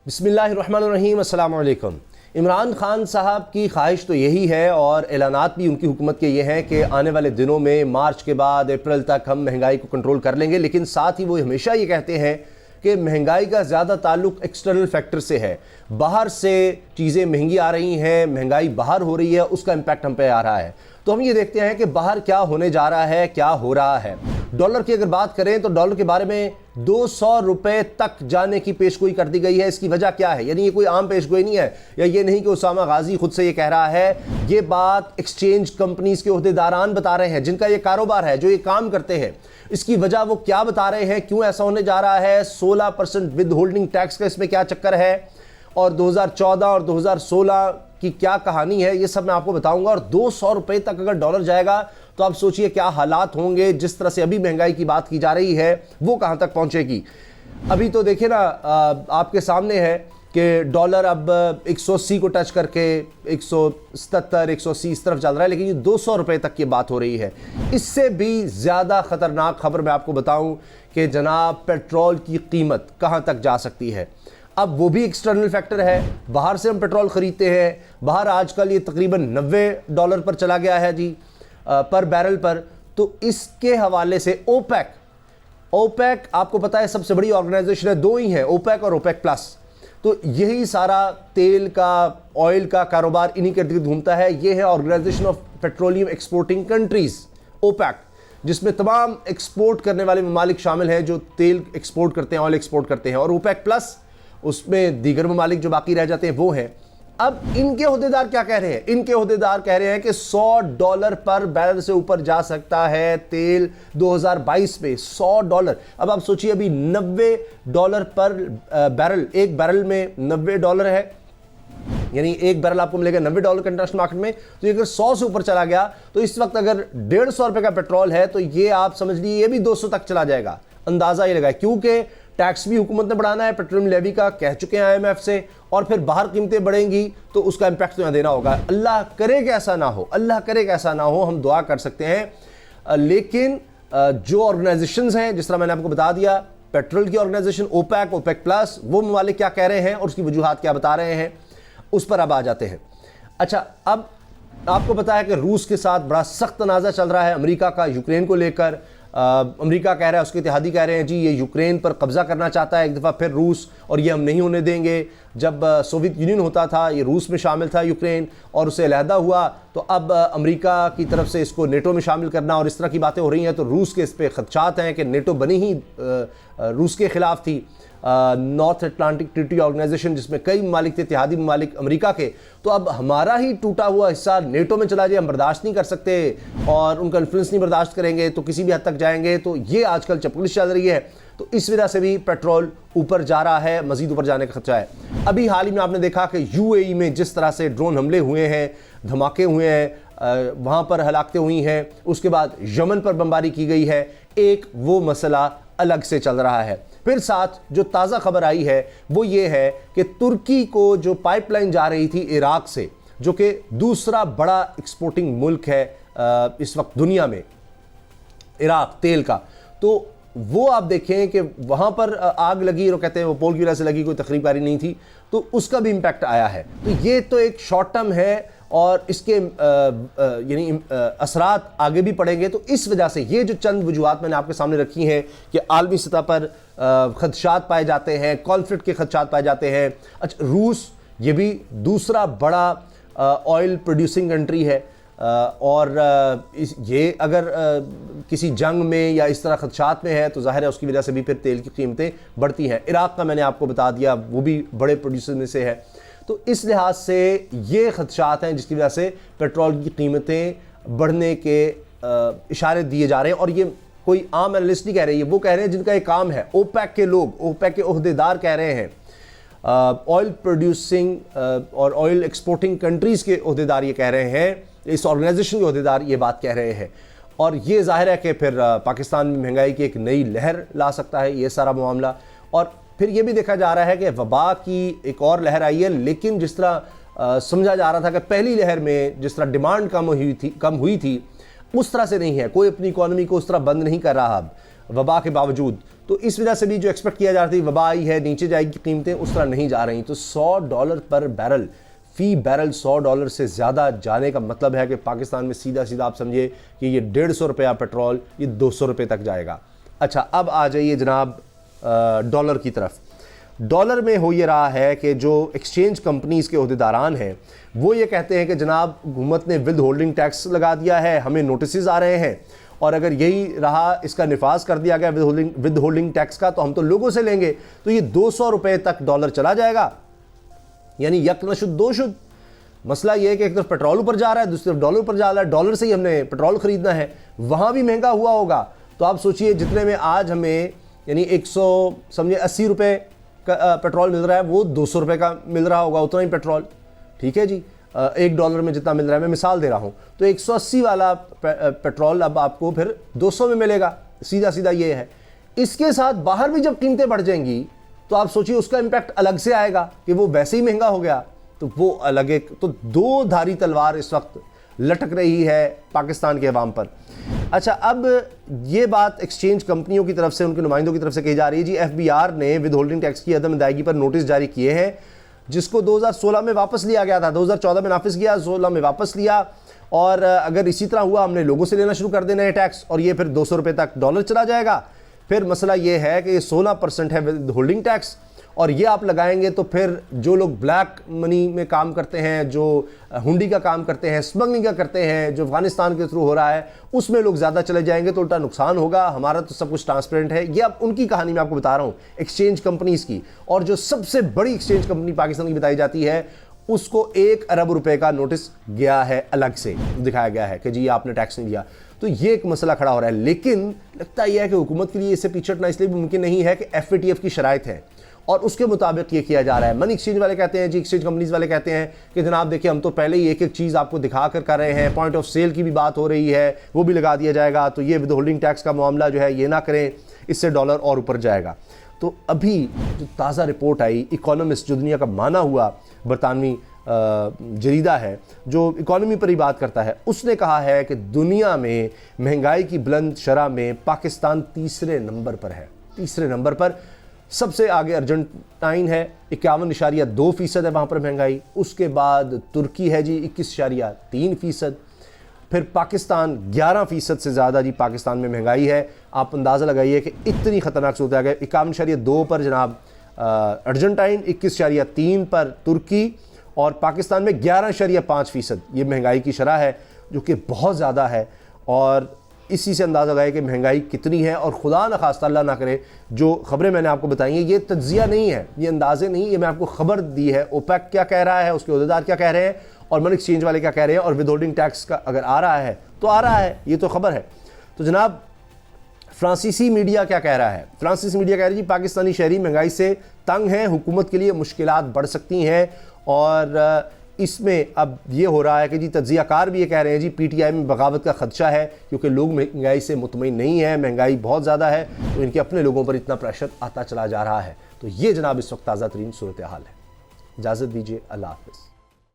बिस्मिल्लाहिर्रहमानिर्रहीम, अस्सलाम वालेकुम। इमरान खान साहब की ख्वाहिश तो यही है और ऐलानात भी उनकी हुकूमत के ये हैं कि आने वाले दिनों में मार्च के बाद अप्रैल तक हम महंगाई को कंट्रोल कर लेंगे, लेकिन साथ ही वो हमेशा ये कहते हैं कि महंगाई का ज़्यादा ताल्लुक एक्सटर्नल फैक्टर से है। बाहर से चीज़ें महंगी आ रही हैं, महंगाई बाहर हो रही है, उसका इम्पैक्ट हम पे आ रहा है। तो हम ये देखते हैं कि बाहर क्या होने जा रहा है, क्या हो रहा है। डॉलर की अगर बात करें तो डॉलर के बारे में 200 रुपए तक जाने की पेशगोई कर दी गई है। इसकी वजह क्या है? यानी ये कोई आम पेशगोई नहीं है, या ये नहीं कि उसामा गाजी खुद से ये कह रहा है। ये बात एक्सचेंज कंपनीज के ओहदेदारान बता रहे हैं, जिनका ये कारोबार है, जो ये काम करते हैं। इसकी वजह वो क्या बता रहे हैं, क्यों ऐसा होने जा रहा है, 16% विद होल्डिंग टैक्स का इसमें क्या चक्कर है, और 2014 और 2016 की क्या कहानी है, ये सब मैं आपको बताऊंगा। और 200 रुपए तक अगर डॉलर जाएगा तो आप सोचिए क्या हालात होंगे। जिस तरह से अभी महंगाई की बात की जा रही है वो कहां तक पहुंचेगी। अभी तो देखिए ना, आपके सामने है कि डॉलर अब 180 को टच करके 177 180 इस तरफ चल रहा है, लेकिन ये 200 रुपए तक की बात हो रही है। इससे भी ज़्यादा ख़तरनाक खबर मैं आपको बताऊं कि जनाब पेट्रोल की कीमत कहां तक जा सकती है। अब वो भी एक्सटर्नल फैक्टर है, बाहर से हम पेट्रोल ख़रीदते हैं। बाहर आजकल ये तकरीबन $90 पर चला गया है जी, पर बैरल पर। तो इसके हवाले से ओपेक आपको पता है सबसे बड़ी ऑर्गेनाइजेशन है, दो ही हैं, ओपेक और ओपेक प्लस। तो यही सारा तेल का, ऑयल का कारोबार इन्हीं के इर्द घूमता है। ये है organization of petroleum exporting countries, OPEC, जिसमें तमाम एक्सपोर्ट करने वाले ममालिक शामिल हैं जो तेल एक्सपोर्ट करते हैं, ऑयल एक्सपोर्ट करते हैं। और ओपेक प्लस, उसमें दीगर ममालिक जो बाकी रह जाते हैं वो हैं। अब इनके ओहदेदार क्या कह रहे हैं? इनके ओहदेदार कह रहे हैं कि $100 पर बैरल से ऊपर जा सकता है तेल 2022 में। $100। अब आप सोचिए, अभी $90 पर बैरल, एक बैरल में $90 है, यानी एक बैरल आपको मिलेगा $90 के इंटरनेशनल मार्केट में। तो अगर 100 से ऊपर चला गया तो इस वक्त अगर 150 रुपए का पेट्रोल है तो ये आप समझ लीजिए ये भी 200 तक चला जाएगा। अंदाजा ये लगा, क्योंकि टैक्स भी हुकूमत ने बढ़ाना है, पेट्रोलियम लेवी का कह चुके हैं IMF से, और फिर बाहर कीमतें बढ़ेंगी तो उसका इंपैक्ट तो यहाँ देना होगा। अल्लाह करे कि ऐसा ना हो, अल्लाह करे कि ऐसा ना हो, हम दुआ कर सकते हैं। लेकिन जो ऑर्गेनाइजेशंस हैं, जिस तरह मैंने आपको बता दिया, पेट्रोल की ऑर्गेनाइजेशन ओपेक, ओपेक प्लस, वो ममालिक क्या कह रहे हैं और उसकी वजूहात क्या बता रहे हैं, उस पर अब आ जाते हैं। अच्छा, अब आपको पता है कि रूस के साथ बड़ा सख्त तनाज़ा चल रहा है अमेरिका का यूक्रेन को लेकर। अमेरिका कह रहा है, उसके इत्तेहादी कह रहे हैं जी ये यूक्रेन पर कब्जा करना चाहता है एक दफ़ा फिर रूस, और ये हम नहीं होने देंगे। जब सोवियत यूनियन होता था, ये रूस में शामिल था यूक्रेन, और उसे अलहदा हुआ तो अब अमेरिका की तरफ से इसको नेटो में शामिल करना और इस तरह की बातें हो रही हैं। तो रूस के इस पर खदशात हैं कि नेटो बनी ही रूस के ख़िलाफ़ थी, नॉर्थ अटलांटिक ट्रीटी ऑर्गेनाइजेशन, जिसमें कई ममालिक थे, इत्तेहादी ममालिक अमेरिका के। तो अब हमारा ही टूटा हुआ हिस्सा नेटो में चला जाए, हम बर्दाश्त नहीं कर सकते और उनका इन्फ्लुएंस नहीं बर्दाश्त करेंगे, तो किसी भी हद तक जाएंगे। तो ये आजकल चपलिश चल रही है, तो इस वजह से भी पेट्रोल ऊपर जा रहा है, मजीद ऊपर जाने का खतरा है। अभी हाल ही में आपने देखा कि UAE में जिस तरह से ड्रोन हमले हुए हैं, धमाके हुए हैं, वहाँ पर हलाकतें हुई हैं, उसके बाद यमन पर बमबारी की गई है। एक वो मसला अलग से चल रहा है। फिर साथ जो ताज़ा खबर आई है वो ये है कि तुर्की को जो पाइपलाइन जा रही थी इराक से, जो कि दूसरा बड़ा एक्सपोर्टिंग मुल्क है इस वक्त दुनिया में, इराक तेल का, तो वो आप देखें कि वहाँ पर आग लगी, और कहते हैं वो पोल की वजह से लगी, कोई तकरीबकारी नहीं थी, तो उसका भी इम्पैक्ट आया है। तो ये तो एक शॉर्ट टर्म है और इसके यानी असरात आगे भी पड़ेंगे। तो इस वजह से ये जो चंद वजूहात मैंने आपके सामने रखी हैं कि आलमी सतह पर खदशात पाए जाते हैं, कॉन्फ्लिक्ट के खदशात पाए जाते हैं। अच्छा, रूस ये भी दूसरा बड़ा ऑयल प्रोड्यूसिंग कंट्री है, और ये अगर किसी जंग में या इस तरह खदशात में है तो जाहिर है उसकी वजह से भी फिर तेल की कीमतें बढ़ती हैं। इराक का मैंने आपको बता दिया, वो भी बड़े प्रोड्यूसर में से है। तो इस लिहाज से ये खदशात हैं जिसकी वजह से पेट्रोल की कीमतें बढ़ने के इशारे दिए जा रहे हैं। और ये कोई आम एनालिस्ट नहीं कह रहे, ये वो कह रहे हैं जिनका एक काम है, ओपेक के लोग, ओपेक के ओहदेदार कह रहे हैं, ऑयल प्रोड्यूसिंग और ऑयल एक्सपोर्टिंग कंट्रीज़ के ओहदेदार ये कह रहे हैं, इस ऑर्गेनाइजेशन के ओहदेदार ये बात कह रहे हैं। और ये जाहिर है कि फिर पाकिस्तान में महंगाई की एक नई लहर ला सकता है ये सारा मामला। और फिर ये भी देखा जा रहा है कि वबा की एक और लहर आई है, लेकिन जिस तरह समझा जा रहा था कि पहली लहर में जिस तरह डिमांड कम हुई थी उस तरह से नहीं है, कोई अपनी इकॉनमी को उस तरह बंद नहीं कर रहा अब वबा के बावजूद। तो इस वजह से भी जो एक्सपेक्ट किया जा रहा था वबा आई है, नीचे जाएगी कीमतें, उस तरह नहीं जा रही। तो $100 पर बैरल, फी बैरल $100 से ज़्यादा जाने का मतलब है कि पाकिस्तान में सीधा सीधा आप समझिए कि ये 150 रुपया पेट्रोल ये 200 रुपये तक जाएगा। अच्छा, अब आ जाइए जनाब डॉलर की तरफ। डॉलर में हो ये रहा है कि जो एक्सचेंज कंपनीज़ के अहदेदारान हैं वो ये कहते हैं कि जनाब हुकूमत ने विद होल्डिंग टैक्स लगा दिया है, हमें नोटिस आ रहे हैं, और अगर यही रहा, इसका निफाज कर दिया गया विद होल्डिंग टैक्स का, तो हम तो लोगों से लेंगे, तो ये 200 रुपये तक डॉलर चला जाएगा। यानी यक नशुद दो शुद। मसला ये है कि एक तरफ पेट्रोल ऊपर जा रहा है, दूसरी तरफ डॉलर ऊपर जा रहा है, डॉलर से ही हमने पेट्रोल खरीदना है, वहाँ भी महंगा हुआ होगा। तो आप सोचिए जितने में आज हमें यानी 180 रुपये का पेट्रोल मिल रहा है, वो 200 रुपये का मिल रहा होगा, उतना ही पेट्रोल। ठीक है जी, $1 में जितना मिल रहा है, मैं मिसाल दे रहा हूँ, तो 180 वाला पेट्रोल अब आपको फिर 200 में मिलेगा। सीधा सीधा ये है। इसके साथ बाहर भी जब कीमतें बढ़ जाएंगी तो आप सोचिए उसका इम्पैक्ट अलग से आएगा कि वो वैसे ही महंगा हो गया, तो वो अलग एक, तो दो धारी तलवार इस वक्त लटक रही है पाकिस्तान के अवाम पर। अच्छा, अब ये बात एक्सचेंज कंपनियों की तरफ से, उनके नुमाइंदों की तरफ से कही जा रही है जी, FBR ने विद होल्डिंग टैक्स की अदम अदायगी पर नोटिस जारी किए हैं, जिसको 2016 में वापस लिया गया था, 2014 में नाफिज किया, 16 में वापस लिया, और अगर इसी तरह हुआ हमने लोगों से लेना शुरू कर देना है टैक्स, और ये फिर 200 रुपये तक डॉलर चला जाएगा। फिर मसला ये है कि ये 16% है विद होल्डिंग टैक्स, और ये आप लगाएंगे तो फिर जो लोग ब्लैक मनी में काम करते हैं, जो हुंडी का काम करते हैं, स्मगलिंग का करते हैं, जो अफगानिस्तान के थ्रू हो रहा है, उसमें लोग ज़्यादा चले जाएंगे, तो उल्टा नुकसान होगा। हमारा तो सब कुछ ट्रांसपेरेंट है। ये अब उनकी कहानी मैं आपको बता रहा हूँ, एक्सचेंज कंपनीज़ की। और जो सबसे बड़ी एक्सचेंज कंपनी पाकिस्तान की बताई जाती है, उसको 1 अरब रुपए का नोटिस गया है, अलग से दिखाया गया है कि जी आपने टैक्स नहीं दिया। तो ये एक मसला खड़ा हो रहा है। लेकिन लगता यह है कि हुकूमत के लिए इससे पीछे हटना इसलिए भी मुमकिन नहीं है कि FATF की शराइत है और उसके मुताबिक ये किया जा रहा है। मनी एक्सचेंज वाले कहते हैं जी, एक्सचेंज कंपनीज वाले कहते हैं कि जनाब देखिए हम तो पहले ही एक एक चीज़ आपको दिखा कर रहे हैं, पॉइंट ऑफ सेल की भी बात हो रही है, वो भी लगा दिया जाएगा, तो ये विद होल्डिंग टैक्स का मामला जो है ये ना करें, इससे डॉलर और ऊपर जाएगा। तो अभी जो ताज़ा रिपोर्ट आई, इकोनॉमिस्ट जो दुनिया का माना हुआ बरतानवी जरीदा है जो इकॉनमी पर ही बात करता है, उसने कहा है कि दुनिया में महंगाई की बुलंद शरह में पाकिस्तान तीसरे नंबर पर है। तीसरे नंबर पर सबसे आगे अर्जेंटाइन है, 51.2% है वहाँ पर महंगाई। उसके बाद तुर्की है जी 21.3%। फिर पाकिस्तान 11% से ज़्यादा जी पाकिस्तान में महंगाई है। आप अंदाज़ा लगाइए कि इतनी ख़तरनाक सूरत आ गई। 51.2 पर जनाब अर्जेंटाइन, 21.3 पर तुर्की, और पाकिस्तान में 11.5% ये महंगाई की शरह है, जो कि बहुत ज़्यादा है। और इसी से अंदाज़ा लगाया कि महंगाई कितनी है। और खुदा न खास्ता अल्लाह ना करे, जो ख़बरें मैंने आपको बताई हैं ये तज्जिया नहीं है, ये अंदाज़े नहीं, ये मैं आपको ख़बर दी है। ओपेक क्या कह रहा है, उसके अहदेदार क्या कह रहे हैं, और मनी एक्सचेंज वाले क्या कह रहे हैं, और विद होल्डिंग टैक्स का अगर आ रहा है तो आ रहा है, ये तो ख़बर है। तो जनाब फ्रांसीसी मीडिया क्या कह रहा है? फ्रांसीसी मीडिया कह रही है जी पाकिस्तानी शहरी महंगाई से तंग हैं, हुकूमत के लिए मुश्किलात बढ़ सकती हैं। और इसमें अब ये हो रहा है कि जी तज्जियाकार भी ये कह रहे हैं जी PTI में बगावत का खदशा है, क्योंकि लोग महंगाई से मुतमईन नहीं है, महंगाई बहुत ज़्यादा है, तो इनके अपने लोगों पर इतना प्रेशर आता चला जा रहा है। तो ये जनाब इस वक्त ताज़ा तरीन सूरत हाल है। इजाज़त दीजिए, अल्लाह हाफ़िज़।